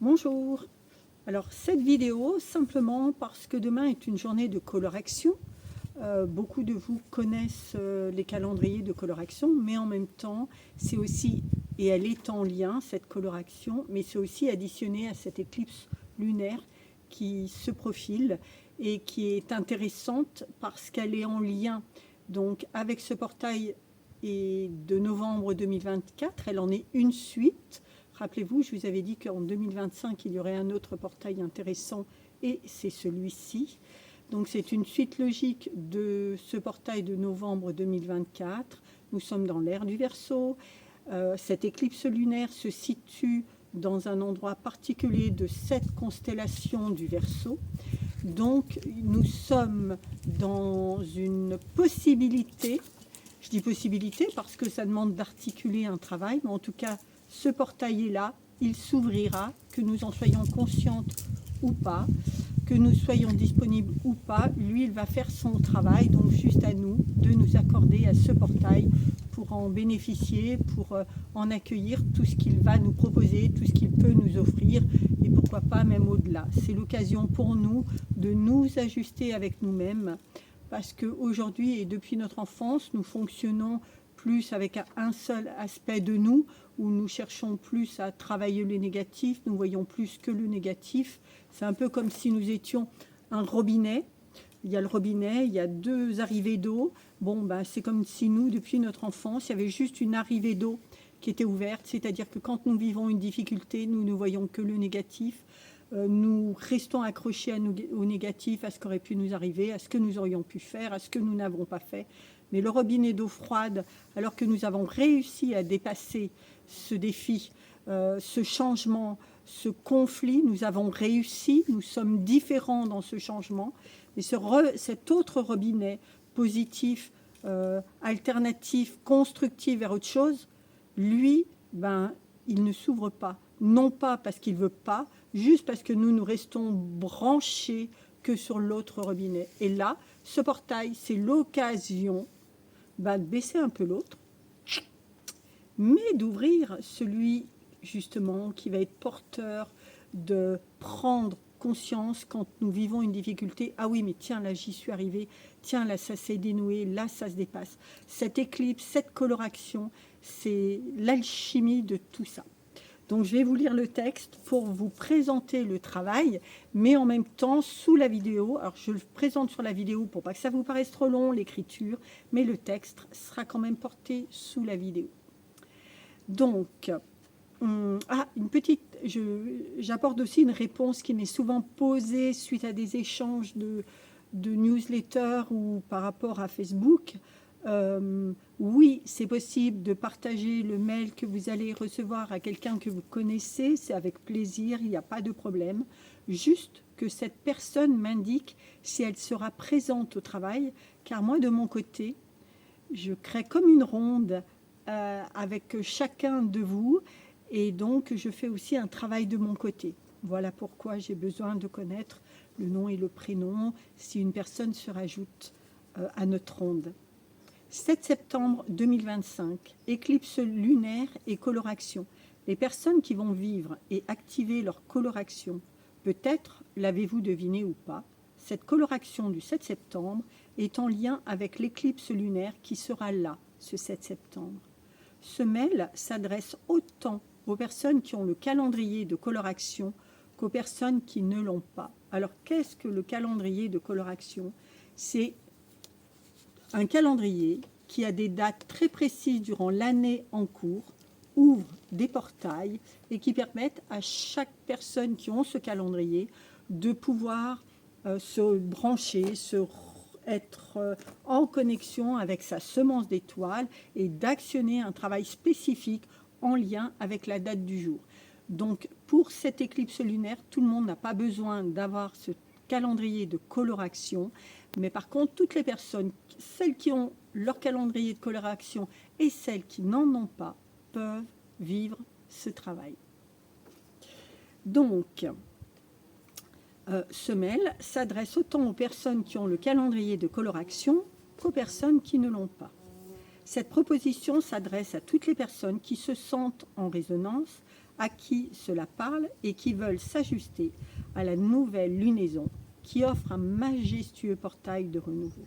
Bonjour. Alors cette vidéo, simplement parce que demain est une journée de coloration. Beaucoup de vous connaissent les calendriers de coloration, mais en même temps, c'est aussi, et elle est en lien, cette coloration, mais c'est aussi additionné à cette éclipse lunaire qui se profile et qui est intéressante parce qu'elle est en lien donc avec ce portail et de novembre 2024. Elle en est une suite. Rappelez-vous, je vous avais dit qu'en 2025, il y aurait un autre portail intéressant et c'est celui-ci. Donc c'est une suite logique de ce portail de novembre 2024. Nous sommes dans l'ère du Verseau. Cette éclipse lunaire se situe dans un endroit particulier de cette constellation du Verseau. Donc nous sommes dans une possibilité, je dis possibilité parce que ça demande d'articuler un travail, mais en tout cas, ce portail est là, il s'ouvrira, que nous en soyons conscientes ou pas, que nous soyons disponibles ou pas, lui il va faire son travail, donc juste à nous de nous accorder à ce portail pour en bénéficier, pour en accueillir tout ce qu'il va nous proposer, tout ce qu'il peut nous offrir et pourquoi pas même au-delà. C'est l'occasion pour nous de nous ajuster avec nous-mêmes parce qu'aujourd'hui et depuis notre enfance, nous fonctionnons plus avec un seul aspect de nous, où nous cherchons plus à travailler le négatif, nous voyons plus que le négatif. C'est un peu comme si nous étions un robinet. Il y a le robinet, il y a deux arrivées d'eau. Bon, ben, c'est comme si nous, depuis notre enfance, il y avait juste une arrivée d'eau qui était ouverte, c'est-à-dire que quand nous vivons une difficulté, nous ne voyons que le négatif. Nous restons accrochés au négatif, à ce qui aurait pu nous arriver, à ce que nous aurions pu faire, à ce que nous n'avons pas fait. Mais le robinet d'eau froide, alors que nous avons réussi à dépasser ce défi, ce changement, ce conflit, nous avons réussi, nous sommes différents dans ce changement. Mais cet autre robinet positif, alternatif, constructif vers autre chose, lui, ben, il ne s'ouvre pas. Non pas parce qu'il ne veut pas, juste parce que nous restons branchés que sur l'autre robinet. Et là, ce portail, c'est l'occasion de baisser un peu l'autre, mais d'ouvrir celui, justement, qui va être porteur de prendre conscience quand nous vivons une difficulté. Ah oui, mais tiens, là, j'y suis arrivée. Tiens, là, ça s'est dénoué. Là, ça se dépasse. Cette éclipse, cette coloration, c'est l'alchimie de tout ça. Donc, je vais vous lire le texte pour vous présenter le travail, mais en même temps, sous la vidéo. Alors, je le présente sur la vidéo pour pas que ça vous paraisse trop long, l'écriture, mais le texte sera quand même porté sous la vidéo. Donc, une petite, j'apporte aussi une réponse qui m'est souvent posée suite à des échanges de newsletters ou par rapport à Facebook. Oui, c'est possible de partager le mail que vous allez recevoir à quelqu'un que vous connaissez, c'est avec plaisir, il n'y a pas de problème. Juste que cette personne m'indique si elle sera présente au travail, car moi, de mon côté, je crée comme une ronde avec chacun de vous, et donc je fais aussi un travail de mon côté. Voilà pourquoi j'ai besoin de connaître le nom et le prénom si une personne se rajoute à notre ronde. 7 septembre 2025, éclipse lunaire et coloration. Les personnes qui vont vivre et activer leur coloration, peut-être l'avez-vous deviné ou pas, cette coloration du 7 septembre est en lien avec l'éclipse lunaire qui sera là, ce 7 septembre. Ce mail s'adresse autant aux personnes qui ont le calendrier de coloration qu'aux personnes qui ne l'ont pas. Alors, qu'est-ce que le calendrier de coloration ? C'est un calendrier qui a des dates très précises durant l'année en cours, ouvre des portails et qui permettent à chaque personne qui ont ce calendrier de pouvoir se brancher, être en connexion avec sa semence d'étoiles et d'actionner un travail spécifique en lien avec la date du jour. Donc pour cette éclipse lunaire, tout le monde n'a pas besoin d'avoir ce calendrier de coloration, mais par contre toutes les personnes, celles qui ont leur calendrier de coloration et celles qui n'en ont pas, peuvent vivre ce travail. Donc ce mail s'adresse autant aux personnes qui ont le calendrier de coloration qu'aux personnes qui ne l'ont pas. Cette proposition s'adresse à toutes les personnes qui se sentent en résonance à qui cela parle et qui veulent s'ajuster à la nouvelle lunaison qui offre un majestueux portail de renouveau.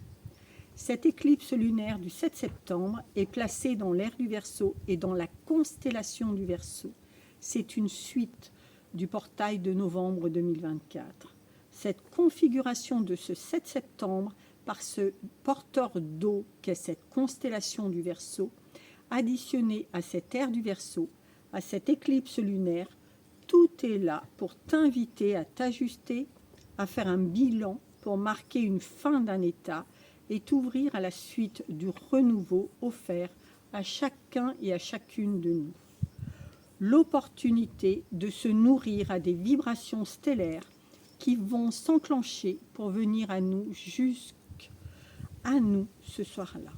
Cette éclipse lunaire du 7 septembre est placée dans l'ère du Verseau et dans la constellation du Verseau. C'est une suite du portail de novembre 2024. Cette configuration de ce 7 septembre par ce porteur d'eau qu'est cette constellation du Verseau, additionnée à cette ère du Verseau, à cette éclipse lunaire, tout est là pour t'inviter à t'ajuster, à faire un bilan pour marquer une fin d'un état et t'ouvrir à la suite du renouveau offert à chacun et à chacune de nous. L'opportunité de se nourrir à des vibrations stellaires qui vont s'enclencher pour venir à nous, jusqu'à nous ce soir-là.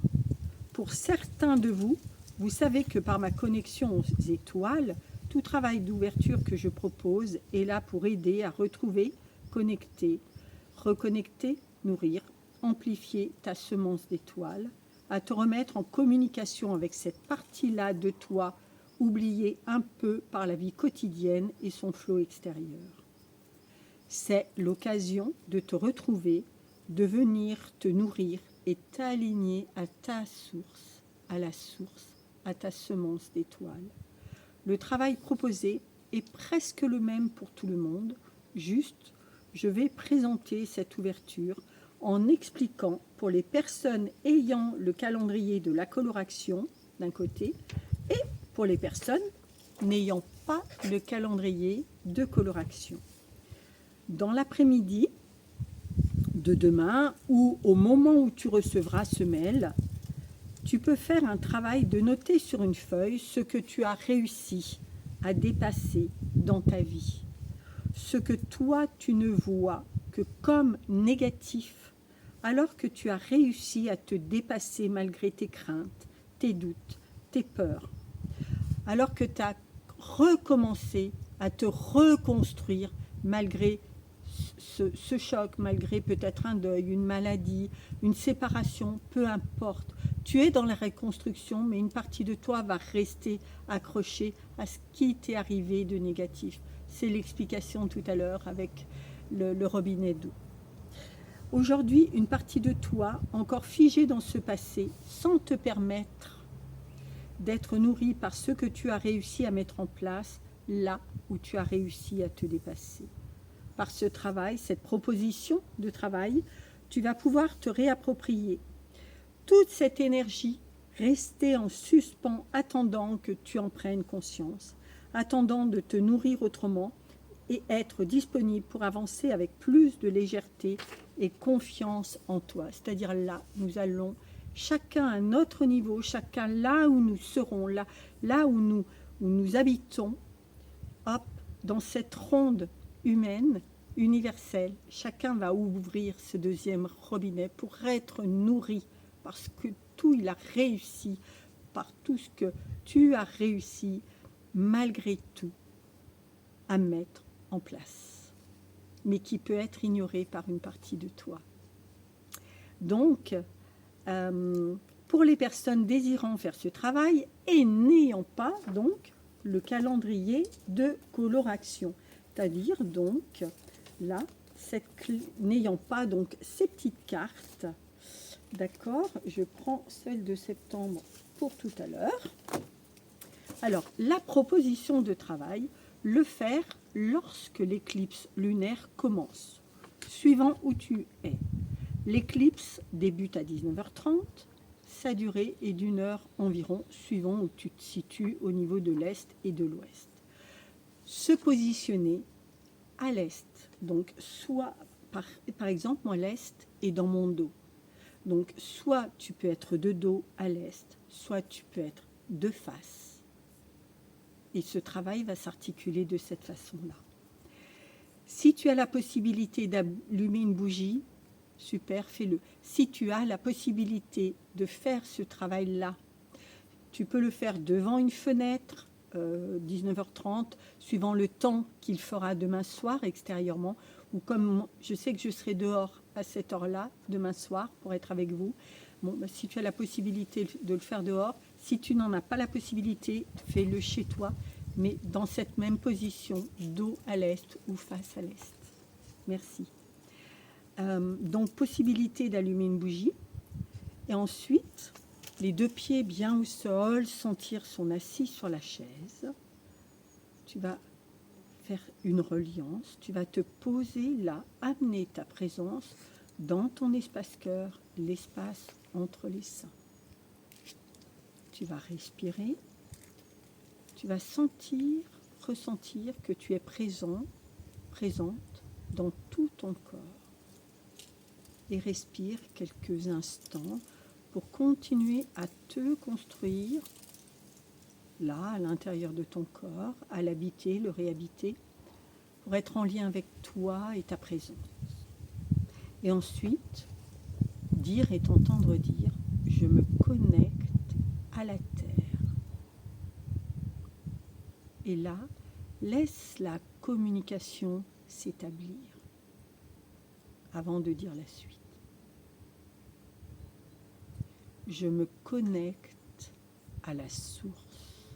Pour certains de vous, vous savez que par ma connexion aux étoiles, tout travail d'ouverture que je propose est là pour aider à retrouver, connecter, reconnecter, nourrir, amplifier ta semence d'étoiles, à te remettre en communication avec cette partie-là de toi oubliée un peu par la vie quotidienne et son flot extérieur. C'est l'occasion de te retrouver, de venir te nourrir et t'aligner à ta source, à la source, à ta semence d'étoiles. Le travail proposé est presque le même pour tout le monde, juste je vais présenter cette ouverture en expliquant pour les personnes ayant le calendrier de la coloration d'un côté et pour les personnes n'ayant pas le calendrier de coloration. Dans l'après-midi de demain ou au moment où tu recevras ce mail, tu peux faire un travail de noter sur une feuille ce que tu as réussi à dépasser dans ta vie. Ce que toi tu ne vois que comme négatif, alors que tu as réussi à te dépasser malgré tes craintes, tes doutes, tes peurs, alors que tu as recommencé à te reconstruire malgré ce choc, malgré peut-être un deuil, une maladie, une séparation, peu importe. Tu es dans la reconstruction, mais une partie de toi va rester accrochée à ce qui t'est arrivé de négatif. C'est l'explication tout à l'heure avec le robinet d'eau. Aujourd'hui, une partie de toi, encore figée dans ce passé, sans te permettre d'être nourrie par ce que tu as réussi à mettre en place, là où tu as réussi à te dépasser. Par ce travail, cette proposition de travail, tu vas pouvoir te réapproprier toute cette énergie restée en suspens, attendant que tu en prennes conscience, attendant de te nourrir autrement et être disponible pour avancer avec plus de légèreté et confiance en toi. C'est-à-dire là, nous allons chacun à notre niveau, chacun là où nous serons, là où nous habitons, hop, dans cette ronde humaine, universelle, chacun va ouvrir ce deuxième robinet pour être nourri, parce que tout il a réussi, par tout ce que tu as réussi, malgré tout, à mettre en place, mais qui peut être ignoré par une partie de toi. Donc, pour les personnes désirant faire ce travail et n'ayant pas donc le calendrier de coloration, c'est-à-dire donc là, n'ayant pas donc ces petites cartes, d'accord, je prends celle de septembre pour tout à l'heure. Alors, la proposition de travail, le faire lorsque l'éclipse lunaire commence, suivant où tu es. L'éclipse débute à 19h30, sa durée est d'1 heure environ, suivant où tu te situes au niveau de l'Est et de l'Ouest. Se positionner à l'Est, donc soit, par exemple, moi l'Est est dans mon dos. Donc, soit tu peux être de dos à l'Est, soit tu peux être de face. Et ce travail va s'articuler de cette façon-là. Si tu as la possibilité d'allumer une bougie, super, fais-le. Si tu as la possibilité de faire ce travail-là, tu peux le faire devant une fenêtre, 19h30, suivant le temps qu'il fera demain soir extérieurement, ou comme je sais que je serai dehors à cette heure-là, demain soir, pour être avec vous. Bon, bah, si tu as la possibilité de le faire dehors, si tu n'en as pas la possibilité, fais-le chez toi. mais dans cette même position, dos à l'est ou face à l'est. Merci. Donc, possibilité d'allumer une bougie. Et ensuite, les deux pieds bien au sol, sentir son assis sur la chaise. Tu vas faire une reliance. Tu vas te poser là, amener ta présence dans ton espace-cœur, l'espace entre les seins. Tu vas respirer. Tu vas sentir, ressentir que tu es présent, présente dans tout ton corps. Et respire quelques instants pour continuer à te construire là, à l'intérieur de ton corps, à l'habiter, le réhabiter, pour être en lien avec toi et ta présence. Et ensuite, dire et t'entendre dire, je me connecte à la terre. Et là, laisse la communication s'établir avant de dire la suite. Je me connecte à la source.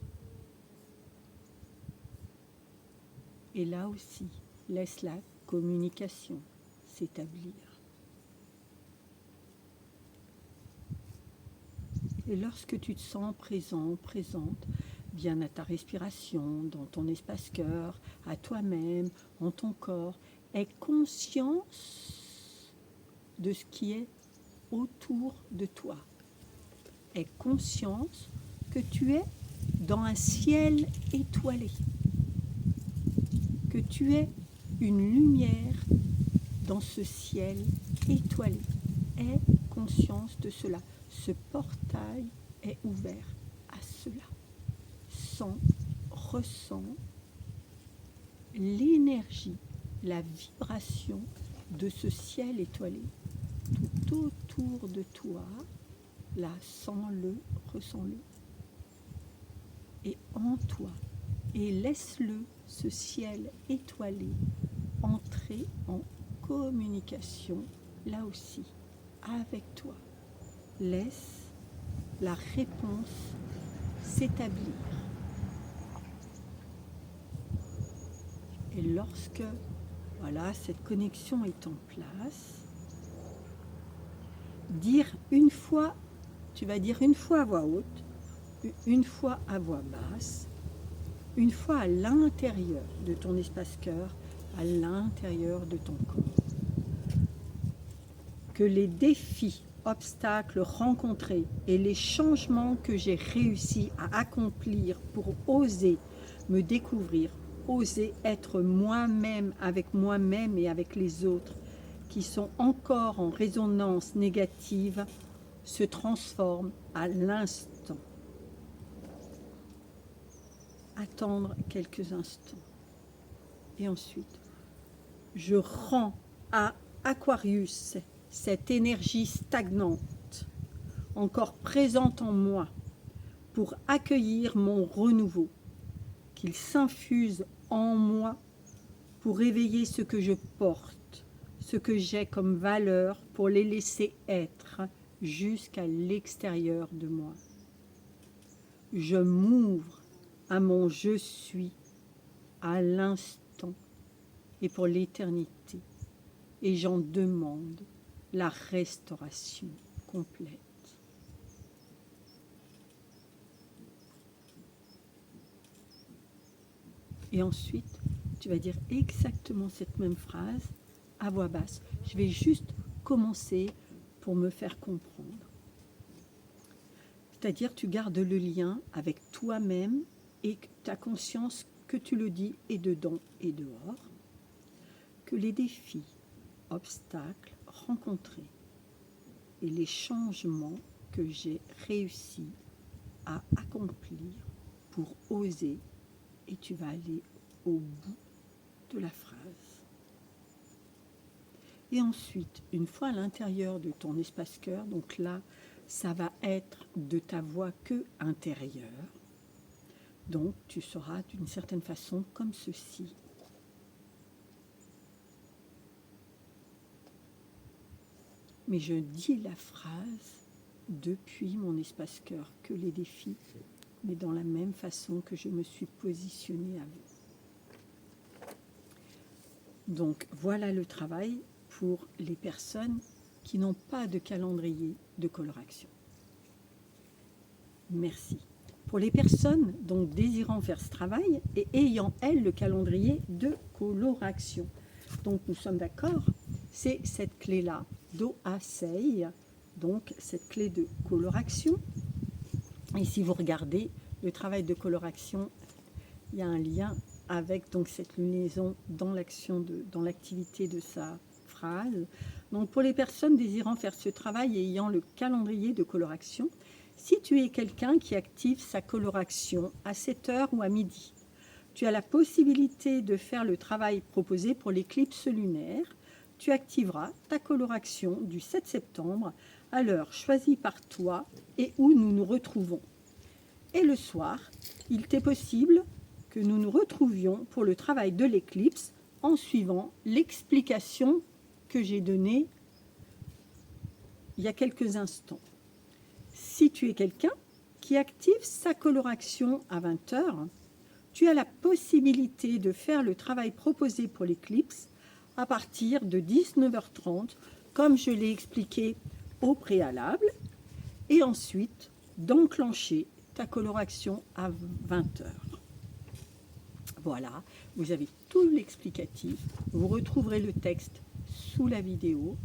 Et là aussi, laisse la communication s'établir. Et lorsque tu te sens présent, présente, bien à ta respiration, dans ton espace-cœur, à toi-même, en ton corps, aie conscience de ce qui est autour de toi. Aie conscience que tu es dans un ciel étoilé, que tu es une lumière dans ce ciel étoilé. Aie conscience de cela. Ce portail est ouvert à cela. Sens, ressens l'énergie, la vibration de ce ciel étoilé tout autour de toi. Là, sens-le, ressens-le. Et en toi. Et laisse-le, ce ciel étoilé, entrer en communication, là aussi, avec toi. Laisse la réponse s'établir. Et lorsque, voilà, cette connexion est en place, dire une fois, tu vas dire une fois à voix haute, une fois à voix basse, une fois à l'intérieur de ton espace-cœur, à l'intérieur de ton corps. Que les défis, obstacles rencontrés et les changements que j'ai réussi à accomplir pour oser me découvrir, oser être moi-même et avec les autres qui sont encore en résonance négative, se transforment à l'instant. Attendre quelques instants. Et ensuite, je rends à Aquarius cette énergie stagnante, encore présente en moi, pour accueillir mon renouveau, qu'il s'infuse en moi pour réveiller ce que je porte, ce que j'ai comme valeur, pour les laisser être jusqu'à l'extérieur de moi. Je m'ouvre à mon je suis, à l'instant et pour l'éternité, et j'en demande la restauration complète. Et ensuite, tu vas dire exactement cette même phrase à voix basse. Je vais juste commencer pour me faire comprendre. C'est-à-dire, tu gardes le lien avec toi-même et ta conscience que tu le dis et dedans et dehors, que les défis, obstacles rencontrés et les changements que j'ai réussi à accomplir pour oser, et tu vas aller au bout de la phrase. Et ensuite, une fois à l'intérieur de ton espace-cœur, donc là, ça va être de ta voix que intérieure. Donc, tu seras d'une certaine façon comme ceci. Mais je dis la phrase depuis mon espace-cœur, que les défis, mais dans la même façon que je me suis positionnée à vous. Donc voilà le travail pour les personnes qui n'ont pas de calendrier de coloration. Merci. Pour les personnes donc désirant faire ce travail et ayant, elles, le calendrier de coloration. Donc nous sommes d'accord, c'est cette clé-là, Do A Sei, donc cette clé de coloration. Et si vous regardez le travail de coloration, il y a un lien avec donc cette lunaison dans l'activité de sa phrase. Donc pour les personnes désirant faire ce travail et ayant le calendrier de coloration, si tu es quelqu'un qui active sa coloration à 7 heures ou à midi, tu as la possibilité de faire le travail proposé pour l'éclipse lunaire. Tu activeras ta coloration du 7 septembre à l'heure choisie par toi et où nous nous retrouvons. Et le soir, il t'est possible que nous nous retrouvions pour le travail de l'éclipse en suivant l'explication que j'ai donnée il y a quelques instants. Si tu es quelqu'un qui active sa coloration à 20 heures, tu as la possibilité de faire le travail proposé pour l'éclipse à partir de 19h30, comme je l'ai expliqué au préalable, et ensuite d'enclencher ta coloration à 20 heures. Voilà, vous avez tout l'explicatif. Vous retrouverez le texte sous la vidéo.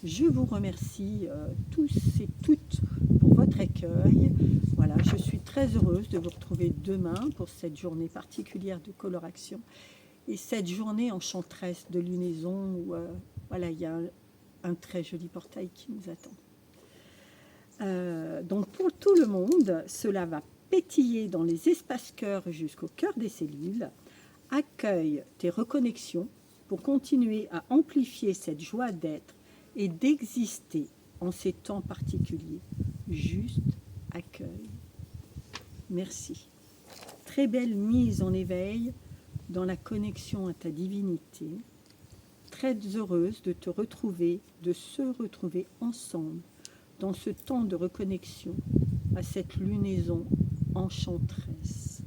Je vous remercie tous et toutes pour votre accueil. Voilà, je suis très heureuse de vous retrouver demain pour cette journée particulière de coloration et cette journée enchanteresse de lunaison où voilà, il y a un très joli portail qui nous attend. Donc pour tout le monde, cela va pétiller dans les espaces cœur jusqu'au cœur des cellules. Accueille tes reconnexions pour continuer à amplifier cette joie d'être et d'exister en ces temps particuliers. Juste accueil. Merci. Très belle mise en éveil dans la connexion à ta divinité. Très heureuse de te retrouver, de se retrouver ensemble dans ce temps de reconnexion à cette lunaison enchanteresse.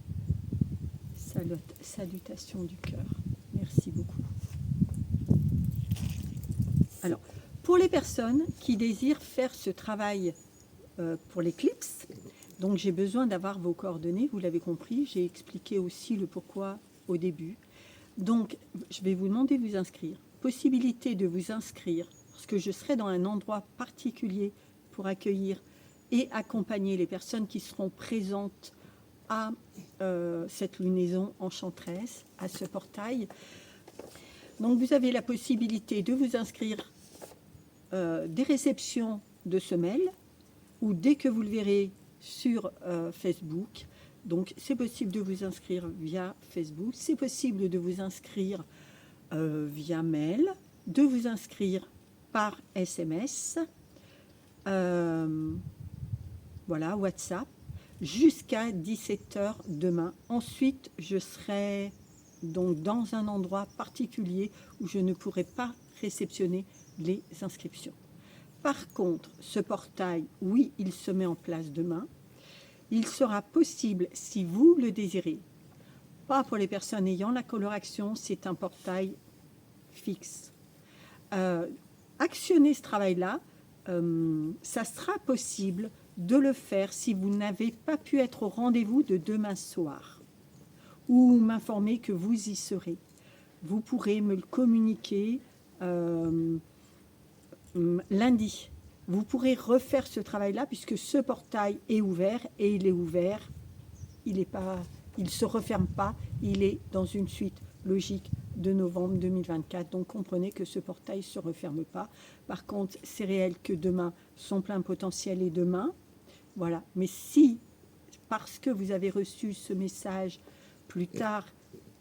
Salutations du cœur. Merci beaucoup. Alors, pour les personnes qui désirent faire ce travail pour l'éclipse, donc j'ai besoin d'avoir vos coordonnées, vous l'avez compris, j'ai expliqué aussi le pourquoi au début. Donc, je vais vous demander de vous inscrire. Possibilité de vous inscrire, parce que je serai dans un endroit particulier pour accueillir et accompagner les personnes qui seront présentes à cette lunaison enchanteresse, à ce portail. Donc vous avez la possibilité de vous inscrire des réceptions de ce mail, ou dès que vous le verrez sur Facebook. Donc c'est possible de vous inscrire via Facebook, c'est possible de vous inscrire via mail, de vous inscrire par SMS, voilà, WhatsApp, jusqu'à 17h demain. Ensuite, je serai donc dans un endroit particulier où je ne pourrai pas réceptionner les inscriptions. Par contre, ce portail, oui, il se met en place demain. Il sera possible, si vous le désirez, pas pour les personnes ayant la coloration, c'est un portail fixe. Actionner ce travail-là, ça sera possible de le faire si vous n'avez pas pu être au rendez-vous de demain soir ou m'informer que vous y serez. Vous pourrez me le communiquer lundi. Vous pourrez refaire ce travail-là puisque ce portail est ouvert et il est ouvert. Il ne se referme pas. Il est dans une suite logique de novembre 2024. Donc comprenez que ce portail ne se referme pas. Par contre, c'est réel que demain, son plein potentiel est demain. Voilà. Mais si, parce que vous avez reçu ce message plus tard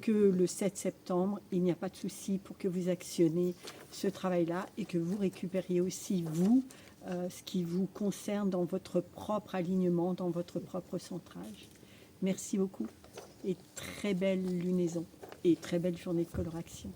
que le 7 septembre, il n'y a pas de souci pour que vous actionniez ce travail-là et que vous récupériez aussi, vous, ce qui vous concerne dans votre propre alignement, dans votre propre centrage. Merci beaucoup et très belle lunaison et très belle journée de coloration.